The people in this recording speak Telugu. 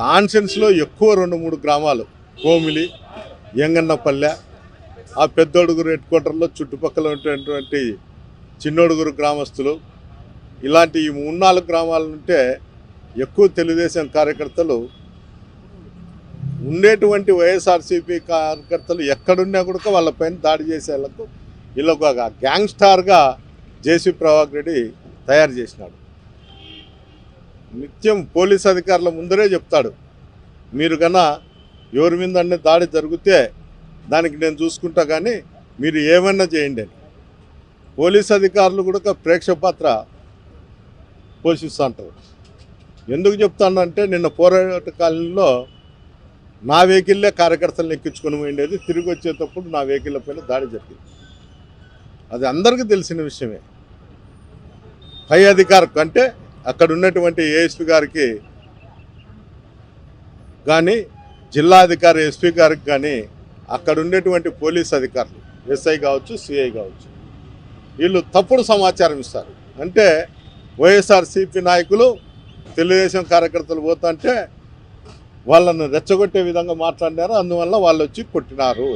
కాన్షియన్స్లో ఎక్కువ 2-3 గ్రామాలు కోమిలి, ఎంగన్నపల్లె, ఆ పెద్దొడుగురు హెడ్ క్వార్టర్లో చుట్టుపక్కల ఉన్నటువంటి చిన్నొడుగురు గ్రామస్తులు, ఇలాంటి ఈ 3-4 గ్రామాల నుంటే ఎక్కువ తెలుగుదేశం కార్యకర్తలు ఉండేటువంటి వైఎస్ఆర్సీపీ కార్యకర్తలు ఎక్కడున్నా కూడా వాళ్ళపైన దాడి చేసేందుకు వీళ్ళు ఒక గ్యాంగ్స్టార్గా జేసీ ప్రభాకర్ రెడ్డి తయారు చేసినాడు. నిత్యం పోలీస్ అధికారుల ముందరే చెప్తాడు, మీరు కన్నా ఎవరి మీద అన్నీ దాడి జరిగితే దానికి నేను చూసుకుంటా, కానీ మీరు ఏమన్నా చేయండి అని పోలీస్ అధికారులు కూడా ప్రేక్షక పాత్ర పోషిస్తూ ఉంటారు. ఎందుకు చెప్తానంటే నిన్న పోరాట కాలంలో నా వెహికల్లే కార్యకర్తలను ఎక్కించుకొని పోయిండేది, తిరిగి వచ్చేటప్పుడు నా వెహికల్ పైన దాడి జరిగింది. అది అందరికీ తెలిసిన విషయమే. పై అధికారికి అంటే అక్కడ ఉన్నటువంటి ఏఎస్పీ గారికి కానీ, జిల్లా అధికారి ఎస్పీ గారికి కానీ, అక్కడ ఉండేటువంటి పోలీస్ అధికారులు ఎస్ఐ కావచ్చు, సిఐ కావచ్చు, వీళ్ళు తప్పుడు సమాచారం ఇస్తారు. అంటే వైఎస్ఆర్సీపీ నాయకులు తెలుగుదేశం కార్యకర్తలు పోతుంటే వాళ్ళను రెచ్చగొట్టే విధంగా మాట్లాడినారు, అందువల్ల వాళ్ళు వచ్చి కొట్టినారు.